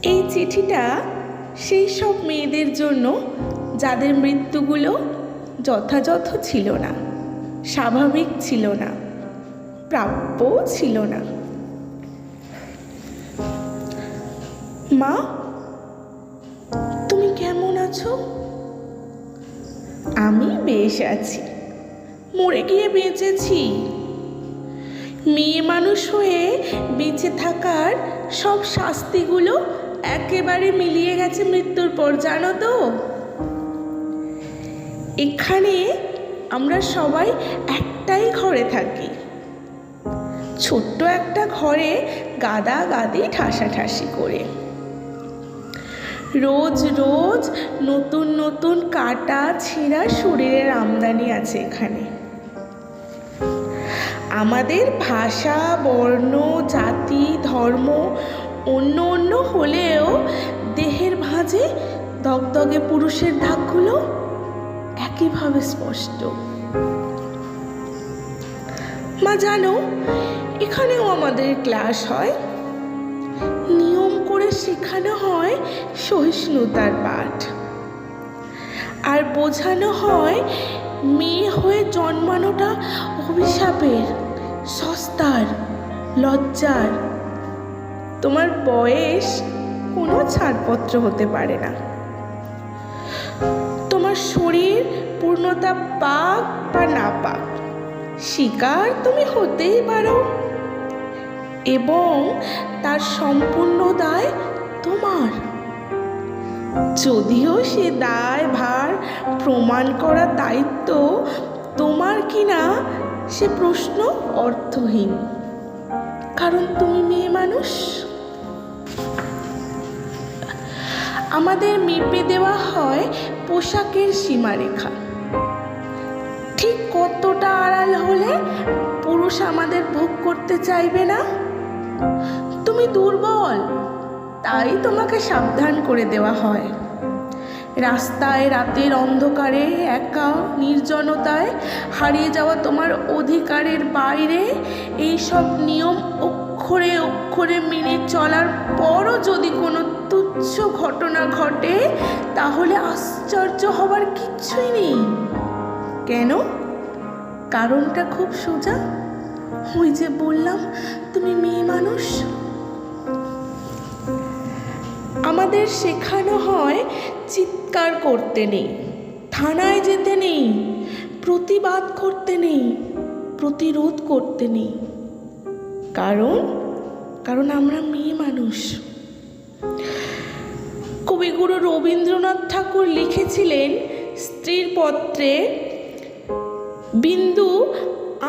এই চিঠিটা সেই সব মেয়েদের জন্য যাদের মৃত্যুগুলো যথাযথ ছিল না, স্বাভাবিক ছিল না, প্রাপ্য ছিল না। মা, তুমি কেমন আছো? আমি বেশ আছি, মরে গিয়ে বেঁচেছি। মেয়ে মানুষ হয়ে বেঁচে থাকার সব শাস্তিগুলো একেবারে মিলিয়ে গেছে মৃত্যুর পর, জানো তো। এখানে আমরা সবাই একটাই ঘরে থাকি, ছোট্ট একটা ঘরে গাদাগাদি ঠাসাঠাসি করে। রোজ রোজ নতুন নতুন কাটা ছেঁড়া শরীরের আমদানি আছে এখানে। আমাদের ভাষা, বর্ণ, জাতি, ধর্ম অন্য অন্য হলেও দেহের ভাঁজে দগদগে পুরুষের দাগগুলো একইভাবে স্পষ্ট। মা জানো, এখানেও আমাদের ক্লাস হয়, নিয়ম করে শেখানো হয় সহিষ্ণুতার পাঠ, আর বোঝানো হয় মেয়ে হয়ে জন্মানোটা অভিশাপের, সস্তার, লজ্জার। তোমার বয়স কোনো ছাড়পত্র হতে পারে না। তোমার শরীর পূর্ণতা পাক বা না পাক, শিকার তুমি হতেই পারো, এবং তার সম্পূর্ণ দায় তোমার। যদিও সে দায় ভার প্রমাণ করার দায়িত্ব তোমার কিনা সে প্রশ্ন অর্থহীন, কারণ তুমি মেয়ে মানুষ। আমাদের মেপে দেওয়া হয় পোশাকের সীমারেখা, ঠিক কতটা আড়াল হলে পুরুষ আমাদের ভোগ করতে চাইবে না। তুমি দুর্বল, তাই তোমাকে সাবধান করে দেওয়া হয়। রাস্তায় রাতের অন্ধকারে একা নির্জনতায় হারিয়ে যাওয়া তোমার অধিকারের বাইরে এই সব নিয়ম অক্ষরে অক্ষরে মেনে চলার পরও যদি কোনো তুচ্ছ ঘটনা ঘটে, তাহলে আশ্চর্য হবার কিচ্ছুই নেই। কেন? কারণটা খুব সোজা। ওই যে বললাম, তুমি মেয়ে মানুষ। আমাদের শেখানো হয় চিৎকার করতে নেই, থানায় যেতে নেই, প্রতিবাদ করতে নেই, প্রতিরোধ করতে নেই, কারণ আমরা মেয়ে মানুষ। কবিগুরু রবীন্দ্রনাথ ঠাকুর লিখেছিলেন স্ত্রীর পত্রে, বিন্দু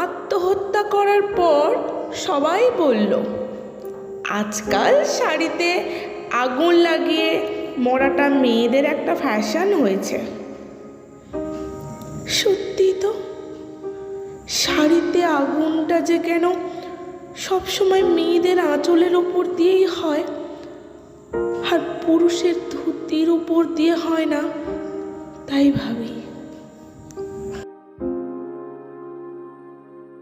আত্মহত্যা করার পর সবাই বলল, আজকাল শাড়িতে আগুন লাগিয়ে মরাটা মেয়েদের একটা ফ্যাশন হয়েছে। সত্যি তো, শাড়িতে আগুনটা যে কেন সবসময় মেয়েদের আঁচলের ওপর দিয়েই হয়, আর পুরুষের ধুতির উপর দিয়ে হয় না, তাই ভাবি।